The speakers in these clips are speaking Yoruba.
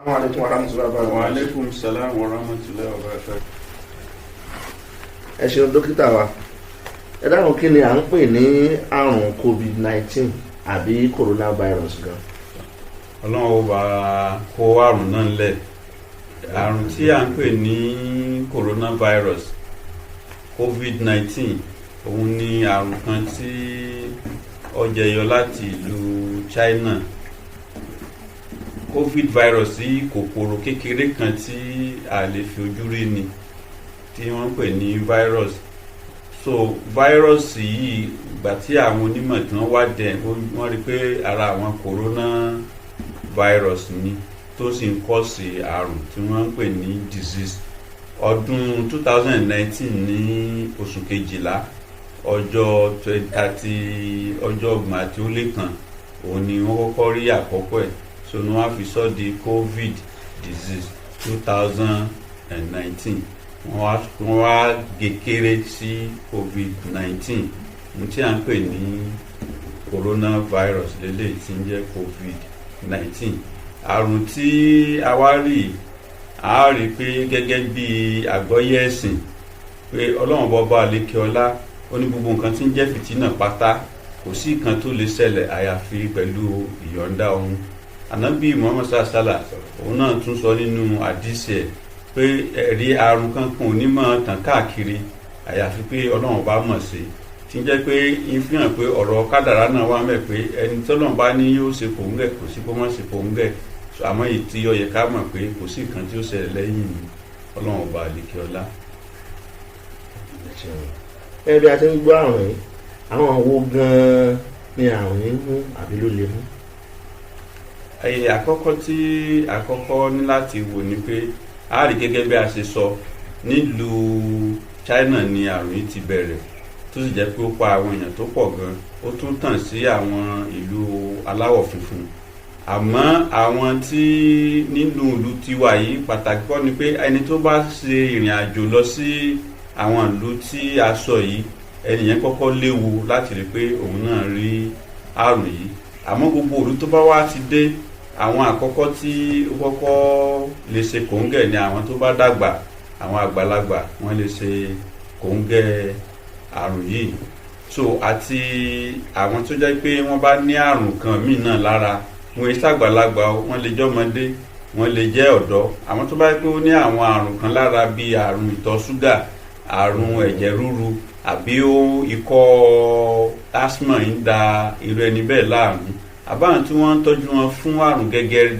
Alaikum warahmatullahi wabarakatuh. Wa alaikum salam warahmatullahi wabarakatuh. Ẹ ṣeun dókítà wa, ẹ dáhùn kí ni à ń pè ní àrùn COVID-19 àbí coronavirus gan? Ọlọ́run ó bá kó àrùn náà lẹ̀. Àrùn tí à ń pè ní coronavirus COVID-19 òun ni àrùn kan tí ó jẹyọ láti ìlú China. COVID virus yìí kòkòrò kékeré kan tí a lè fi ojú rí ni tí wọ́n pè ní virus. So virus yìí ìgbà tí àwọn onímọ̀ tí wọ́n wá dẹ̀ wọ́n rí pé ara àwọn corona virus ni tó sì ń kọ́ sí àrùn tí wọ́n ń pè ní disease. Ọdún 2019 ní oṣù kejìlá ọjọ́ 30 ọjọ́ ọgbọ̀n àti ó lé kan òun ni wọ́n kọ́kọ́ rí àkọ́kọ́ ẹ̀. So ní wọ́n fi sọ di COVID disease 2019 wọ́n wá gèkéré sí COVID-19 ní tí a ń pè ní coronavirus lélẹ̀ tí ń jẹ́ COVID-19. Àrùn tí a wá rí a rí pé gẹ́gẹ́ bí àgbọ́yé ẹ̀sìn pé Ọlọ́run bọ́ba lékè ọlá ó ní gbogbo nǹkan tí ń jẹ́ fìtínà pátá kò sí nǹkan tó lè ṣẹlẹ̀ àyàfi pẹ̀lú ìyọ̀ǹda òun. Ànábì Muhammad sallallahu òun náà tún sọ nínú àdìsí ẹ̀ pé ẹ̀rí àrùn kankan ò ní máa tàn káàkiri àyàfi pé Ọlọ́run bá mọ̀ sí tí ń jẹ́ pé ìfihàn pé ọ̀rọ̀ kádàrá náà wà mẹ́ pé ẹni tí Ọlọ́run bá ní yóò ṣe kòńgẹ́ kò sí kó má ṣe kòńgẹ́ àmọ́ èyí tí ó yẹ ká mọ̀ pé kò sí nǹkan tí ó ṣẹlẹ̀ lẹ́yìn Ọlọ́run ọba àlekè ọlá. Ẹ bí a ti ń gbọ́ àrùn yìí, àwọn wo gan-an ni àrùn yìí mú àbí ló lè mú? Àkọ́kọ́ ní láti wò ni pé a rí gẹ́gẹ́ bí a ṣe sọ nílùú China ni àrùn yìí ti bẹ̀rẹ̀ tó sì jẹ́ pé ó pa àwọn èèyàn tó pọ̀ gan, ó tún tàn sí àwọn ìlú aláwọ̀ funfun. Àmọ́ àwọn tí nínú ìlú tiwa yìí pàtàkì kọ́ ni pé ẹni tó bá ṣe ìrìn àjò lọ sí àwọn ìlú tí a sọ yìí ẹnìyẹn kọ́kọ́ léwu láti rí pé òun náà rí àrùn yìí. Àmọ́ gbogbo ìlú tó bá wá ti dé àwọn àkọ́kọ́ tí ó kọ́kọ́ lè ṣe kòńgẹ́ ni àwọn tó bá dàgbà, àwọn àgbàlagbà wọ́n lè ṣe kòńgẹ́ àrùn yìí. So àti àwọn tó jẹ́ pé wọ́n bá ní àrùn kan míì náà lára, wọ́n ṣe àgbàlagbà wọ́n lè jọ́mọdé wọ́n lè jẹ́ ọ̀dọ́. Àwọn tó bá yẹ pé ó ní àwọn àrùn kan lára bíi àrùn ìtọ̀ ṣúgà, àrùn ẹ̀jẹ̀ ríru àbí ikọ́ asthma ń da irú ẹni bẹ́ẹ̀ láàmú, àbáwọn tí wọ́n ń tọ́jú wọn fún àrùn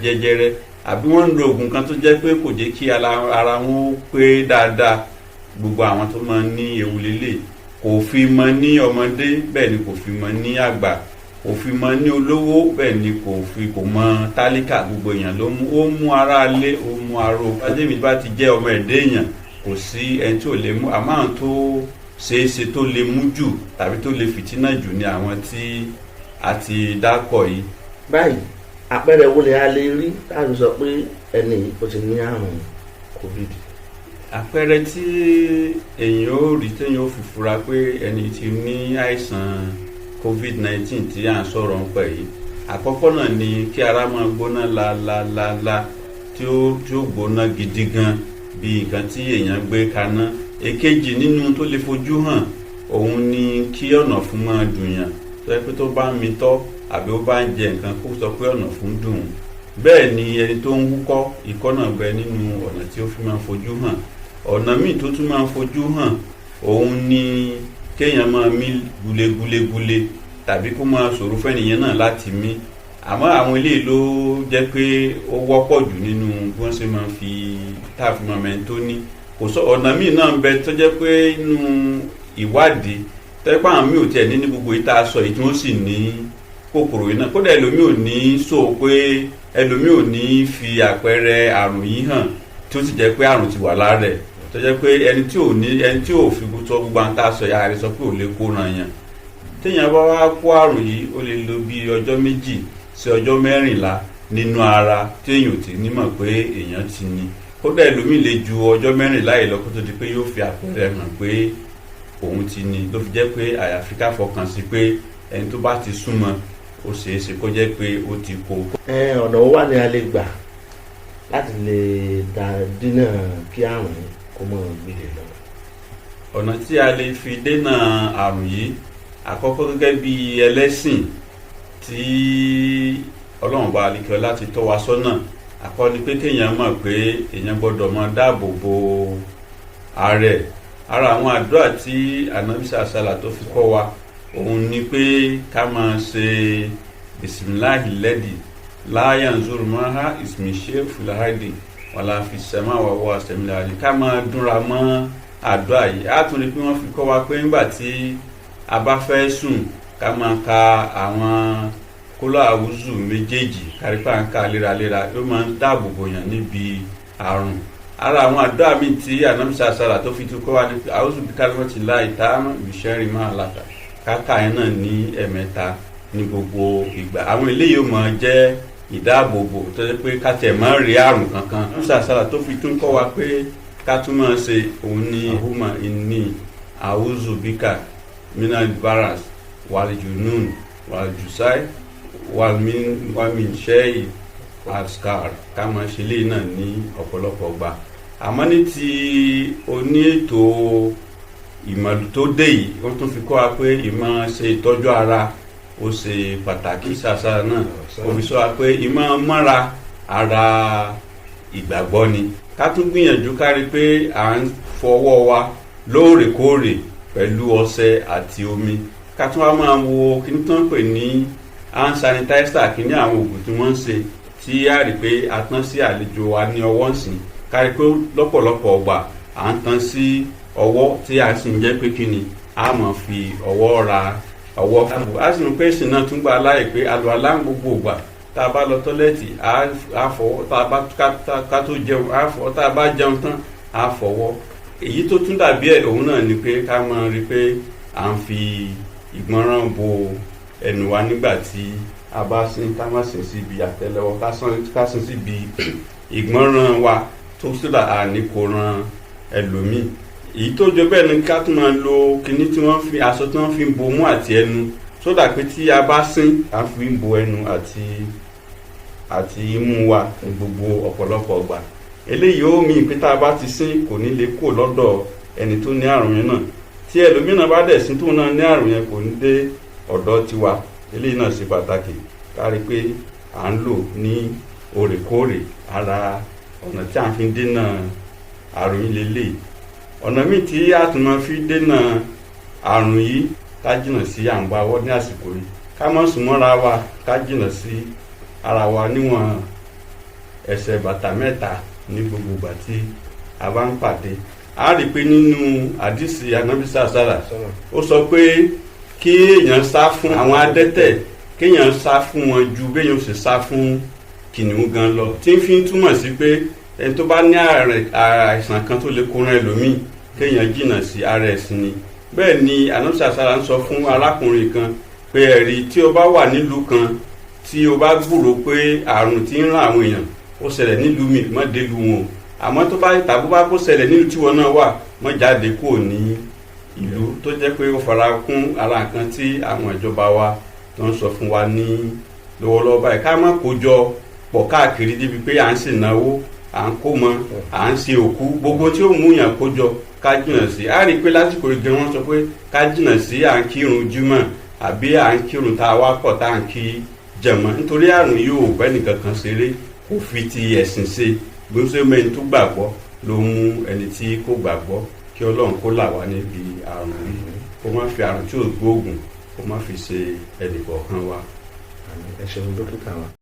jẹjẹrẹ àbí wọ́n ń lo oògùn kan tó jẹ́ pé kò jẹ́ kí ara wọn pé dáadáa, gbogbo àwọn tó máa ń ní ewu lélẹ̀. Kò fi mọ ní ọmọdé bẹ́ẹ̀ ni kò fi mọ ní àgbà, kò fi mọ ní olówó bẹ́ẹ̀ ni kò mọ tálíkà, gbogbo èèyàn ló mú. Ó mú ara lé, ó mú aró. Ajẹ́mi bá ti jẹ́ ọmọ ẹ̀dẹ́ èèyàn kò sí ẹni tí ò lè mú, àmọ́ àwọn tó ṣeéṣe tó lè mú jù tàbí tó lè fìtínà jù ni àwọn tí a ti dákọ̀ yìí. Báyìí àpẹẹrẹ wo lè a lè rí láti sọ pé ẹni yìí ó ti ní àrùn COVID? Àpẹẹrẹ tí èèyàn ó rí téèyàn ó fi fura pé ẹni tí ní àìsàn COVID-19 tí à ń sọ̀rọ̀ nípa yìí, àkọ́kọ́ náà ni kí ara máa gbóná la tí ó gbóná gidi gan bí nǹkan tí èèyàn gbé kaná. Èkejì nínú tó lè fojú hàn òun ni kí ọ̀nà fún máa dùnyàn, tó yẹ pé tó bá ń mitọ́ àbí ó bá ń jẹ nǹkan kó sọ pé ọ̀nà fún dùn. Bẹ́ẹ̀ ni ẹni tó ń wúkọ́, ikọ́ náà bẹ nínú ọ̀nà tí ó fi máa fojú hàn. Ọ̀nà míì tó tún máa fojú hàn òun ni kéèyàn máa mí gulegule tàbí kó máa ṣòro fẹ́nìyàn náà láti mí. Àmọ́ àwọn eléyìí ló jẹ́ pé ó wọ́pọ̀ jù nínú bí wọ́n ṣe máa fi táàfin máa mẹ́ni tó ní. Kò sọ ọ̀nà míì náà bẹ tó jẹ́ pé inú ìwádìí tẹ́pẹ́ àwọn míì ò tiẹ̀ ní gbogbo ìta aṣọ yìí tí wọ́n sì ní kòkòrò yìí náà. Kódà ẹlòmíì ò ní sọ pé ẹlòmíì ò ní fi àpẹẹrẹ àrùn yìí hàn tí ó sì jẹ́ pé àrùn ti wà lára ẹ̀, tó jẹ́ pé ẹni tí ò fi sọ gbogbo àwọn tá a sọ yà rẹ̀ sọ pé ò lè kó ran yàn. Téèyàn bá wá kó àrùn yìí ó lè lo bí ọjọ́ 2 sí ọjọ́ 14 nínú ara téèyàn ò ti nímọ̀ pé èèyàn ti ní. Kódà ẹlòmíì lè ju ọjọ́ 14 yìí lọ kó tó di pé yóò fi àpẹẹrẹ hàn pé òun ti ní. Ló fi jẹ́ pé àyàfi ká fọkàn sí pé ẹni tó bá ti súnmọ́ ó ṣeéṣe kó jẹ́ pé ó ti kó. Ọ̀nà wo wà ní a lè gbà láti lè dínà kí àrùn kó mọ̀ gbèdè lọ. ọ̀nà tí a lè fi dènà àrùn yìí àkọ́kọ́ gẹ́gẹ́ bí ẹlẹ́sìn tí ọlọ́run bá alikẹ́ láti tọ́ wa sọ́nà àkọ́ ni pé kéèyàn mọ̀ pé èèyàn gbọ́dọ̀ máa dáàbò bo ààrẹ. ara àwọn àdúrà tí Ànábì sàlá tó fi kọ́ wa òun ni pé ká máa ṣe bisimilahi lẹ́dì láyà nzúrù máa ìsìmìṣẹ́ fúláhàdì wàlá fi sẹ́mà wà wà sẹ́mìláàdì ká máa dúnra mọ́ àdúrà yìí. á tún ní pé wọ́n fi kọ́ wa pé nígbà tí a bá fẹ́ sùn ká máa ka àwọn kóló àwùzù méjèèjì kárípà ń ka léraléra yóò máa ń dáàbò bò yàn níbi àrùn. ara àwọn àdúrà míì tí Ànábì sàlá tó fi tún kọ́ wa ní àwùzù bí kálímọ́tì láì tá ìbíṣẹ́rì máa làkà káka yẹn náà ní ẹ̀mẹ́ta ní gbogbo ìgbà. àwọn eléyìí ó máa jẹ́ ìdáàbòbò tó yẹ pé ká tẹ̀ máa rí àrùn kankan. sàlá tó fi tún kọ́ wa pé ká tún máa ṣe òun ní huma inni àwùzù bíkà minal baras wàlìjùnún wàlìjùsáì wàmìn ṣẹ́yì askar ká máa ṣe léyìí náà ní ọ̀pọ̀lọpọ̀ gbà. àmọ́ ní ti oní ètò ìmọ̀lù tó dé yìí wọ́n tún fi kọ́ wa pé ìmọ̀ ṣe ìtọ́jú ara ó ṣe pàtàkì. sàṣàrà náà òbí sọ wa pé ìmọ̀ mọ́ra ara ìgbàgbọ́ ni. ká tún gbìyànjú kárí pé à ń fọwọ́ wa lóòrèkóòrè pẹ̀lú ọṣẹ àti omi. ká tún wá máa wo kíní tó ń pè ní hand sanitizer, kíní àwọn oògùn tí wọ́n ń ṣe tí a rí pé a tán sí àlejò wa ní ọwọ́ ǹsìn. kárí pé lọ́pọ̀lọpọ̀ ọgbà à ń tán sí ọwọ́ tí a sì ń jẹ́ pé kíni a máa fi ọwọ́ ra ọwọ́ fún. a sì ń pè sí náà tún gba aláì pé àlùwàlá gbogbo ìgbà tá a bá lọ tọ́lẹ́ẹ̀tì a fọwọ́ tá a bá ká tó jẹun a fọwọ́ tá a bá jẹun tán a fọwọ́. èyí tó tún dàbí ẹ̀ òun náà ni pé ká máa rí pé à ń fi ìgbọràn bo ẹnu wa nígbà tí a bá sín ká má sín síbi àtẹ́lẹwọ́ ká sín síbi ìgbọràn wa tó sílà àní kò ran ẹlòmíì. èyí tó jọ bẹ́ẹ̀ ni ká tún máa lo kinní tí wọ́n fi aṣọ tí wọ́n fi ń bo mú àti ẹnu sódà pé tí a bá sín a fi ń bo ẹnu àti imú wa ní gbogbo ọ̀pọ̀lọpọ̀ ọgbà. eléyìí ó mì pé tá a bá ti sín kò ní lè kó lọ́dọ̀ ẹni tó ní àrùn yẹn náà. tí ẹlòmíràn bá dẹ̀ sín tóun náà ní àrùn yẹn kò ní dé ọ̀dọ̀ tiwa. eléyìí náà ṣe pàtàkì kárí pé à ń lò ní òrèkóòrè. ara ọ̀nà tí a fi ń dènà àrùn yìí lélẹ̀. ọ̀nà míì tí a tún máa fi dènà àrùn yìí ká jìnnà sí à ń gba ọwọ́ ní àsìkò yìí. ká má sùn mọ́ra wa ká jìnnà sí ara wa níwọ̀n ẹsẹ̀ bàtà mẹ́ta ní gbogbo ìgbà tí a bá ń pàdé. a rí i pé nínú àdìsí Ànábì sàlá ó sọ pé kí èèyàn sá fún àwọn adẹ́tẹ̀ kéèyàn sá fún wọn ju béèyàn ó sì sá fún kìnìún gan lọ. tí ń fi túmọ̀ sí pé ẹni tó bá ní àìsàn kan tó lè kóran ẹlòmíì kéèyàn jìnnà sí ara ẹ̀sìn ni. bẹ́ẹ̀ ni Ànábì sàlá ń sọ fún arákùnrin kan pé ẹ̀rí tí o bá wà nílùú kan tí o bá gbúrò pé àrùn tí ń ràn àwọn èèyàn ó ṣẹlẹ̀ nílùú mi má délùú wọn. àmọ́ tó bá tàbí bá kó ṣẹlẹ̀ nílùú tí wọn náà wà má jáde kúrò ní ìlú. tó jẹ́ pé ó fara kún ara nǹkan tí àwọn ìjọba wa tó ń sọ fún wa ní lọ́wọ́lọ́wọ́ báyìí. ká má kó jọ pọ̀ káàkiri débi pé à ń ṣènáwó à ń kó mọ à ń ṣe òkú gbogbo tí ó mú yàn kó jọ ká jìnnà sí. a rí i pé lásìkò ìgbẹ́ wọn sọ pé ká jìnnà sí à ń kírun jímọ̀ àbí à ń kírun tá a wá pọ̀ tá à ń kí jẹ̀mọ́. nítorí àrùn yóò bẹ́ nìkan kan ṣeré kò fi ti ẹ̀sìn ṣe. gbèsè mẹ́rin tó gbàgbọ́ ló mú ẹni tí kò gbàgbọ́. kí Ọlọ́run kó là wá níbi àrùn yìí kó má fi àrùn tí ò gbóògùn kó má fi ṣe ẹnì kọ̀ọ̀kan wa. ẹ ṣeun dókítà wa.